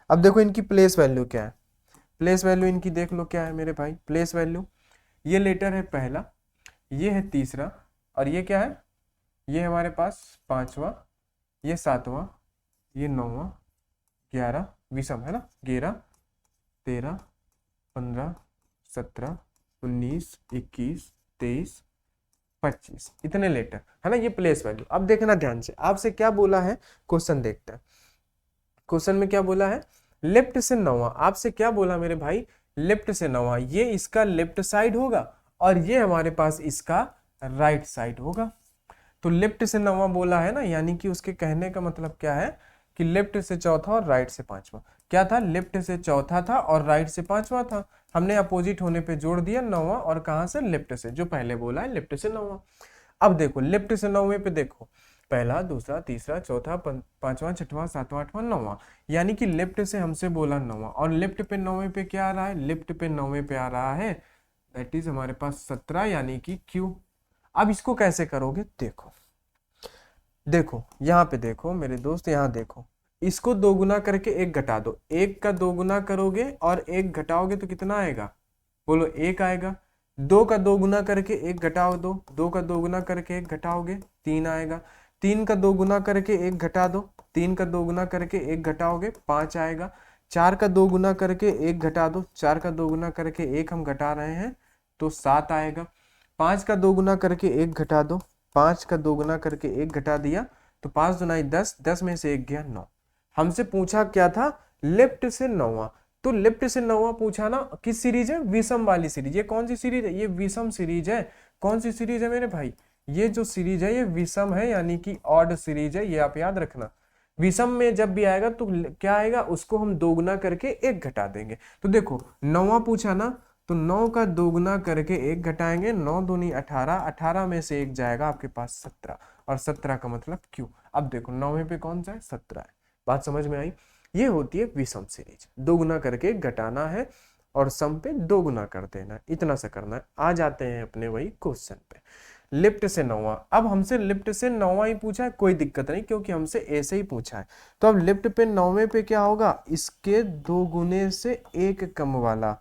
अब देखो इनकी प्लेस वैल्यू क्या है? प्लेस वैल्यू इनकी देख लो क्या है मेरे भाई। प्लेस वैल्यू, ये लेटर है पहला, ये है तीसरा, और ये क्या है? ये हमारे पास पांचवा, ये सातवां, ये 9वां, 11 विषम है ना, 11 13 15 17 19 21 23 25, इतने लेटर है ना। ये प्लेस वैल्यू। अब देखना ध्यान से, आपसे क्या बोला है? क्वेश्चन देखते हैं। क्वेश्चन में क्या बोला है? लेफ्ट से 9वां। आपसे क्या बोला मेरे भाई? लेफ्ट से 9वां, ये इसका लेफ्ट साइड होगा और ये हमारे पास इसका राइट साइड होगा। तो लेफ्ट से 9वां बोला है ना, यानी कि उसके कहने का मतलब क्या है कि लेफ्ट से चौथा और राइट से पांचवा। क्या था? लेफ्ट से चौथा था और राइट से पांचवा था। हमने अपोजिट होने पे जोड़ दिया 9वां, और कहां से? लेफ्ट से, जो पहले बोला है लेफ्ट से 9वां। अब देखो लेफ्ट से 9वें पे देखो, पहला, दूसरा, तीसरा, चौथा, पांचवा, छठवां, सातवां, आठवां, 9वां, यानी कि लेफ्ट से हमसे बोला 9वां, और लेफ्ट पे 9वें पे क्या आ रहा है? लेफ्ट पे 9वें पे आ रहा है दैट इज हमारे पास 17, यानी कि क्यू। अब इसको कैसे करोगे? देखो देखो यहाँ पे देखो मेरे दोस्त, यहाँ देखो, इसको 2 गुना करके 1 घटा दो। 1 का 2 गुना करोगे और 1 घटाओगे तो कितना आएगा? बोलो 1 आएगा। 2 का 2 गुना करके 1 घटाओ 2, 2 का 2 गुना करके 1 घटाओगे 3 आएगा। 3 का 2 गुना करके 1 घटा दो, 3 का 2 गुना करके 1 घटाओगे 5 आएगा। 4 का 2 गुना करके 1 घटा दो, 4 का 2 गुना करके 1 हम घटा रहे हैं तो 7 आएगा। 5 का 2 गुना करके 1 घटा दो, 5 का 2 गुना करके 1 घटा दिया तो 5 दुनाई 10, 10 में से 1 गया 9। हमसे पूछा क्या था? लेफ्ट से 9वां। तो लेफ्ट से 9वां पूछा ना, किस सीरीज है? विषम वाली सीरीज। ये कौन सी सीरीज है? ये विषम सीरीज है। कौन सी सीरीज है मेरे भाई? ये जो सीरीज है ये विषम है, यानी कि ऑड सीरीज है, ये आप याद रखना। विषम में जब भी आएगा तो क्या आएगा, उसको हम दोगुना करके एक घटा देंगे। तो देखो 9वां पूछा ना, तो 9 का दोगुना करके एक घटाएंगे, 9 दूनी 18, 18 में से एक जाएगा आपके पास 17, और 17 का मतलब क्यू। अब देखो 9वें पे कौन सा है, 17 है। बात समझ में आई? ये होती है विषम सीरीज, दोगुना करके घटाना है और सम पे दोगुना कर देना है, इतना सा करना है। आ जाते हैं अपने वही क्वेश्चन पे, लिफ्ट से 9वां। अब हमसे लिफ्ट से 9वां ही पूछा है, कोई दिक्कत नहीं, क्योंकि हमसे ऐसे ही पूछा है। तो अब लिफ्ट पे 9वें पे क्या होगा, इसके दो गुने से एक कम वाला,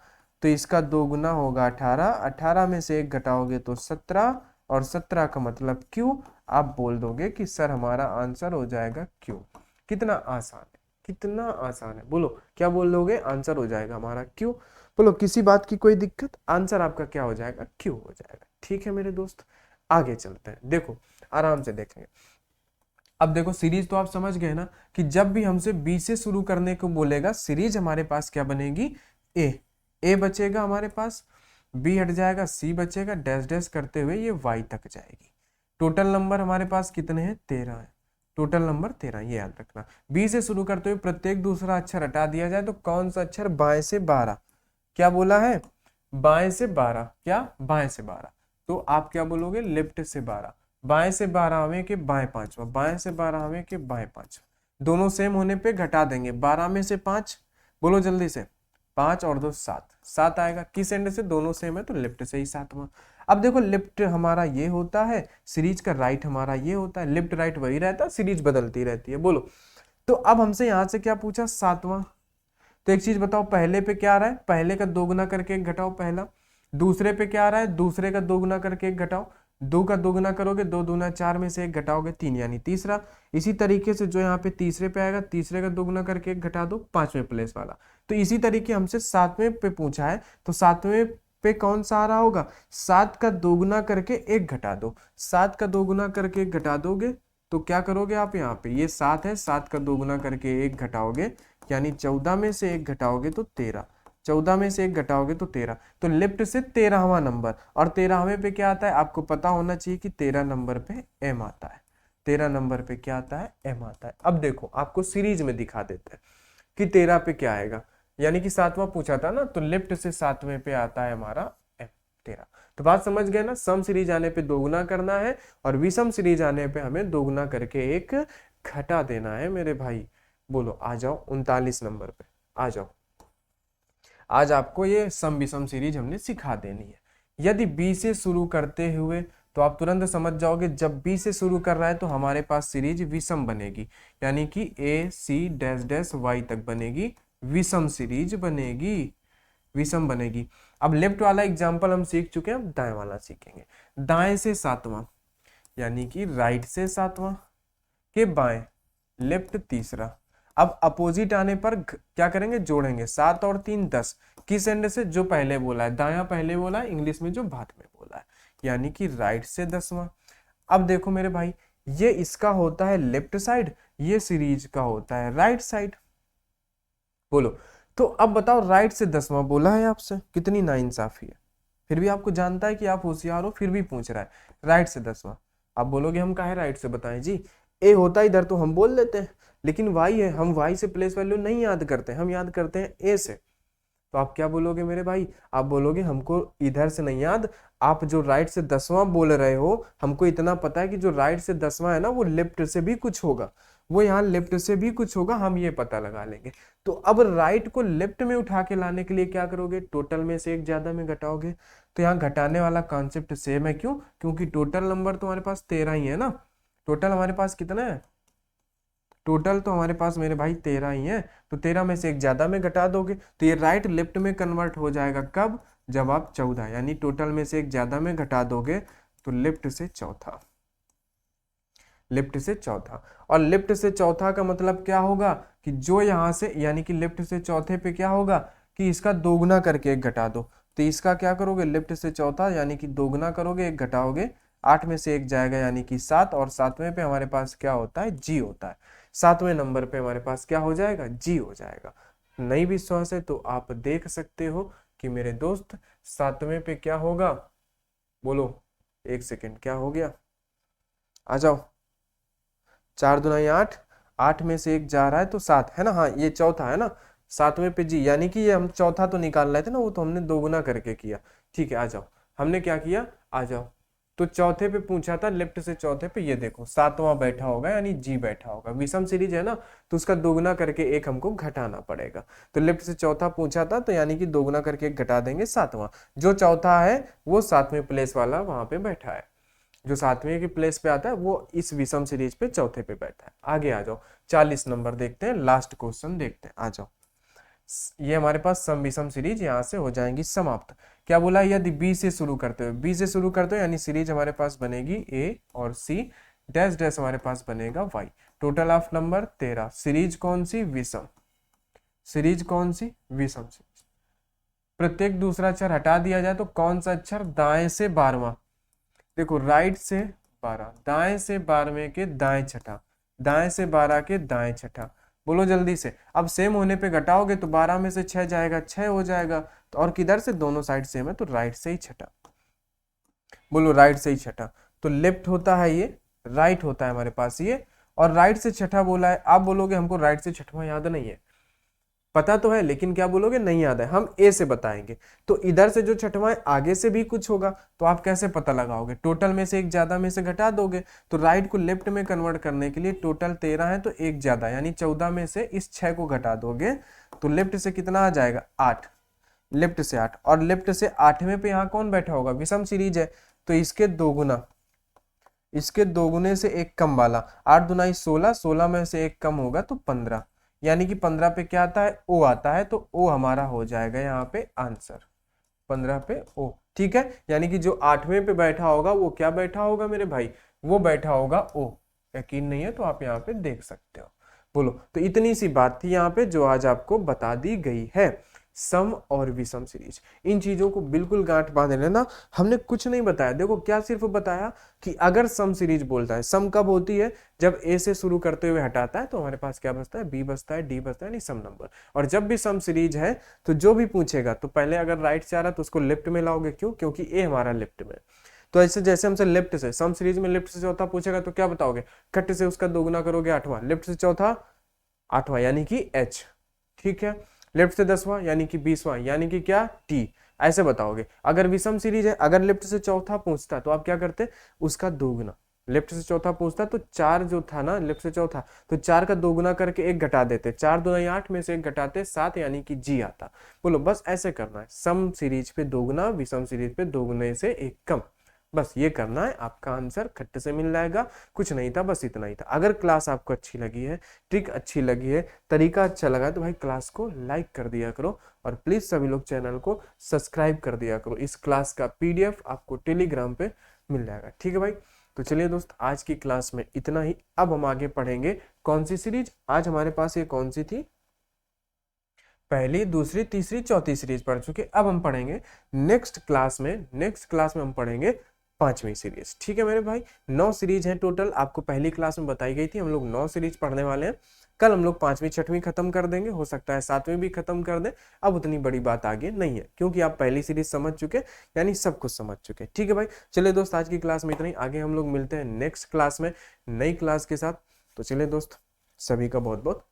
तो इसका दो गुना होगा 18, 18 में से एक घटाओगे तो 17, और 17 का मतलब क्यू। आप बोल दोगे कि सर हमारा आंसर हो जाएगा क्यू। कितना आसान है, कितना आसान है, बोलो क्या बोल दोगे, आंसर हो जाएगा हमारा क्यू। बोलो किसी बात की कोई दिक्कत, आंसर आपका क्या हो जाएगा, क्यू हो जाएगा। ठीक है मेरे दोस्त, आगे चलते हैं, देखो आराम से देखेंगे। अब देखो सीरीज तो आप समझ गए ना, कि जब भी हमसे बी से शुरू करने को बोलेगा, सीरीज हमारे पास क्या बनेगी, ए बचेगा हमारे पास, बी हट जाएगा, सी बचेगा, डैश डैश करते हुए ये वाई तक जाएगी। टोटल नंबर हमारे पास कितने हैं, 13 है। टोटल नंबर 13, ये याद रखना। बी से शुरू करते हुए प्रत्येक दूसरा अक्षर हटा दिया जाए तो कौन सा अक्षर, बाएं से 12। क्या बोला है, बाएं से 12, क्या बाएं से 12। तो आप क्या बोलोगे, लेफ्ट से 12। बाएं से 12 हमें के बाएं 5वां, बाएं से 12 हमें के बाएं 5वां। दोनों सेम होने पे घटा देंगे, 12 में से 5, बोलो जल्दी से, 5 और 2 7, 7 आएगा। किस एंड से, दोनों सेम है तो लेफ्ट से ही 7वां। अब देखो लेफ्ट हमारा ये होता है, सीरीज का राइट हमारा ये होता है, लेफ्ट राइट वही रहता है, सीरीज बदलती रहती है। बोलो, तो अब हमसे यहां से क्या पूछा, 7वां। तो एक चीज बताओ, पहले पे क्या आ रहा है, पहले का दोगुना करके एक घटाओ पहला। दूसरे पे क्या आ रहा है, दूसरे का दोगुना करके एक घटाओ। दो का दोगुना करोगे, 2 दूना 4 में से एक घटाओगे 3, यानी तीसरा। इसी तरीके से जो यहाँ पे तीसरे पे आएगा, तीसरे का दोगुना करके एक घटा दो, 5वें प्लेस वाला। तो इसी तरीके हमसे 7वें पे पूछा है, तो 7वें पे कौन सा आ रहा होगा, 7 का दोगुना करके एक घटा दो। 7 का दोगुना करके एक घटा दोगे तो क्या करोगे आप, यहाँ पे ये 7 है, 7 का दोगुना करके एक घटाओगे, यानी 14 में से एक घटाओगे तो 13, 14 में से एक घटाओगे तो 13। तो लेफ्ट से 13वां नंबर, और 13वें पे क्या आता है, आपको पता होना चाहिए कि 13 नंबर पे एम आता है। 13 नंबर पे क्या आता है, एम आता है। अब देखो आपको सीरीज में दिखा देते हैं कि 13 पे क्या आएगा, यानी कि 7वां पूछा था ना, तो लेफ्ट से 7वें पे आता है हमारा एम, 13। तो बात समझ गए ना, सम सीरीज आने पे दोगुना करना है, और विषम सीरीज आने पे हमें दोगुना करके एक घटा देना है मेरे भाई। बोलो आ जाओ 39 नंबर पे, आ जाओ। आज आपको ये सम विषम सीरीज हमने सिखा देनी है। यदि बी से शुरू करते हुए, तो आप तुरंत समझ जाओगे, जब बी से शुरू कर रहा है तो हमारे पास सीरीज विषम बनेगी, यानी कि ए सी डैश डैश वाई तक बनेगी, विषम सीरीज बनेगी, विषम बनेगी। अब लेफ्ट वाला एग्जाम्पल हम सीख चुके हैं, अब दाएं वाला सीखेंगे। दाएं से 7वां, यानी कि राइट से 7वां के बाएं, लेफ्ट तीसरा। अब अपोजिट आने पर क्या करेंगे, जोड़ेंगे, 7 और 3 10। किस एंड से, जो पहले बोला है, दाया पहले बोला है, इंग्लिश में जो बाद में बोला है, यानी कि राइट से 10वां। अब देखो मेरे भाई, ये इसका होता है लेफ्ट साइड, ये सीरीज का होता है राइट साइड। बोलो, तो अब बताओ, राइट से 10वां बोला है आपसे, कितनी नाइंसाफी है। फिर भी आपको जानता है कि आप होशियार हो, फिर भी पूछ रहा है राइट से 10वां। आप बोलोगे हम काहे राइट से बताएं जी, ए होता इधर तो हम बोल लेते हैं, लेकिन वाई है, हम वाई से प्लेस वैल्यू नहीं याद करते, हम याद करते हैं ए से। तो आप क्या बोलोगे मेरे भाई, आप बोलोगे हमको इधर से नहीं याद, आप जो राइट से 10वां बोल रहे हो, हमको इतना पता है कि जो राइट से 10वां है ना, वो लेफ्ट से भी कुछ होगा, वो यहाँ लेफ्ट से भी कुछ होगा, हम ये पता लगा लेंगे। तो अब राइट को लेफ्ट में उठा के लाने के लिए क्या करोगे, टोटल में से एक ज्यादा में घटाओगे। तो यहाँ घटाने वाला कॉन्सेप्ट सेम है, क्यों, क्योंकि टोटल नंबर तो हमारे पास 13 ही है ना। टोटल हमारे पास कितना है, टोटल तो हमारे पास मेरे भाई 13 ही है, तो 13 में से एक ज्यादा में घटा दोगे तो ये राइट लेफ्ट में कन्वर्ट हो जाएगा, कब, जब आप 14, यानी टोटल में से एक ज्यादा में घटा दोगे तो लेफ्ट से चौथा, लेफ्ट से चौथा। और लेफ्ट से चौथा का मतलब क्या होगा, कि जो यहां से, यानी कि लेफ्ट से चौथे पे क्या होगा, कि इसका दोगुना करके एक घटा दो। तो इसका क्या करोगे, लेफ्ट से चौथा यानी कि दोगुना करोगे, एक घटाओगे, 8 में से एक जाएगा, यानी कि 7, और 7वें पे हमारे पास क्या होता है, जी होता है। 7वें नंबर पे हमारे पास क्या हो जाएगा, जी हो जाएगा। नहीं विश्वास है तो आप देख सकते हो कि मेरे दोस्त 7वें पे क्या होगा, बोलो, एक सेकेंड, क्या हो गया, आ जाओ, 4 दूना 8, 8 में से 1 जा रहा है तो 7 है ना। हाँ ये चौथा है ना, 7वें पे जी, यानी कि ये हम चौथा तो निकाल रहे थे ना, वो तो हमने दोगुना करके किया। ठीक है आ जाओ, हमने क्या किया, आ जाओ। तो चौथे पे पूछा था, लेफ्ट से चौथे पे, ये देखो 7वां बैठा होगा यानी जी बैठा होगा, विषम सीरीज है ना, तो उसका दोगुना करके एक हमको घटाना पड़ेगा। तो लेफ्ट से चौथा पूछा था तो यानी कि दोगुना करके एक घटा देंगे 7वां, जो चौथा है वो 7वें प्लेस वाला वहां पे बैठा है, जो 7वें की प्लेस पे आता है वो इस विषम सीरीज पे चौथे पे बैठा है। आगे आ जाओ, 40 नंबर देखते हैं, लास्ट क्वेश्चन देखते हैं, आ जाओ। ये हमारे पास सम विषम सीरीज यहाँ से हो जाएंगी समाप्त। क्या बोला, यदि बी से शुरू करते हो, बी से शुरू करते हो यानी सीरीज हमारे पास बनेगी ए और सी, डैश डैश हमारे पास बनेगा Y. Total of number 13, series कौन सी, विषम। सीरीज कौन सी, विषम सीरीज। प्रत्येक दूसरा अक्षर हटा दिया जाए तो कौन सा अक्षर, दाएं से 12वां। देखो राइट से 12, दाएं से 12वें के दाएं छठा, दाएं से 12 के दाएं छठा। बोलो जल्दी से, अब सेम होने पे घटाओगे तो 12 में से 6 जाएगा, 6 हो जाएगा। तो और किधर से, दोनों साइड सेम है तो राइट से ही छठा। बोलो राइट से ही छठा। तो लेफ्ट होता है ये, राइट होता है हमारे पास ये, और राइट से छठा बोला है। आप बोलोगे हमको राइट से छठवां याद नहीं है, पता तो है लेकिन क्या बोलोगे, नहीं याद है, हम ए से बताएंगे। तो इधर से जो छठवां है आगे से भी कुछ होगा, तो आप कैसे पता लगाओगे, टोटल में से एक ज्यादा में से घटा दोगे। तो राइट को लेफ्ट में कन्वर्ट करने के लिए टोटल 13 है तो एक ज्यादा, यानी 14 में से इस 6 को घटा दोगे तो लेफ्ट से कितना आ जाएगा, 8। लेफ्ट से 8, और लेफ्ट से 8वें पे यहाँ कौन बैठा होगा, विषम सीरीज है तो इसके दोगुना, इसके दोगुने से एक कम वाला, 8 दूना 16, 16 में से एक कम होगा तो 15, यानी कि 15 पे क्या आता है, ओ आता है, तो ओ हमारा हो जाएगा यहाँ पे आंसर, 15 पे ओ। ठीक है, यानी कि जो 8वें पे बैठा होगा वो क्या बैठा होगा मेरे भाई, वो बैठा होगा ओ। यकीन नहीं है तो आप यहाँ पे देख सकते हो। बोलो, तो इतनी सी बात थी यहाँ पे जो आज आपको बता दी गई है, सम और विषम सीरीज। इन चीजों को बिल्कुल गांठ बांध लेना, हमने कुछ नहीं बताया। देखो क्या सिर्फ बताया कि अगर सम सीरीज बोलता है, सम कब होती है, जब ए से शुरू करते हुए हटाता है तो हमारे पास क्या बचता है, बी बचता है, डी बचता है, यानी सम नंबर। और जब भी सम सीरीज है तो जो भी पूछेगा तो पहले अगर राइट से आ रहा तो उसको लेफ्ट में लाओगे, क्यों, क्योंकि ए हमारा लेफ्ट में। तो ऐसे जैसे हमसे लेफ्ट से सम सीरीज में लेफ्ट से चौथा पूछेगा तो क्या बताओगे, कट से उसका दोगुना करोगे 8वां, लेफ्ट से चौथा 8वां यानी कि एच। ठीक है, लेफ्ट से 10वां यानी कि 20वां यानी कि क्या, टी। ऐसे बताओगे। अगर विषम सीरीज है, अगर लेफ्ट से चौथा पूछता तो आप क्या करते, उसका दोगुना। लेफ्ट से चौथा पूछता तो 4 जो था ना लेफ्ट से चौथा, तो 4 का दोगुना करके एक घटा देते, 4 दूना 8 में से एक घटाते 7 यानी कि जी आता। बोलो बस ऐसे करना है, सम सीरीज पे दोगुना, विषम सीरीज पे दोगुने से एक कम, बस ये करना है, आपका आंसर खट्टे से मिल जाएगा। कुछ नहीं था, बस इतना ही था। अगर क्लास आपको अच्छी लगी है, ट्रिक अच्छी लगी है, तरीका अच्छा लगा है तो भाई क्लास को लाइक कर दिया करो, और प्लीज सभी लोग चैनल को सब्सक्राइब कर दिया करो। इस क्लास का पीडीएफ आपको टेलीग्राम पे मिल जाएगा। ठीक है भाई, तो चलिए दोस्त, आज की क्लास में इतना ही। अब हम आगे पढ़ेंगे कौन सी सीरीज, आज हमारे पास ये कौन सी थी, पहली, दूसरी, तीसरी, चौथी सीरीज पढ़ चुके। अब हम पढ़ेंगे नेक्स्ट क्लास में हम पढ़ेंगे 5वीं सीरीज। ठीक है मेरे भाई, 9 सीरीज है टोटल, आपको पहली क्लास में बताई गई थी, हम लोग 9 सीरीज पढ़ने वाले हैं। कल हम लोग 5वीं 6वीं खत्म कर देंगे, हो सकता है 7वीं भी खत्म कर दें। अब उतनी बड़ी बात आगे नहीं है, क्योंकि आप पहली सीरीज समझ चुके, यानी सब कुछ समझ चुके। ठीक है भाई, चलिए दोस्त, आज की क्लास में इतना ही। आगे हम लोग मिलते हैं नेक्स्ट क्लास में नई क्लास के साथ। तो चलिए दोस्त, सभी का बहुत बहुत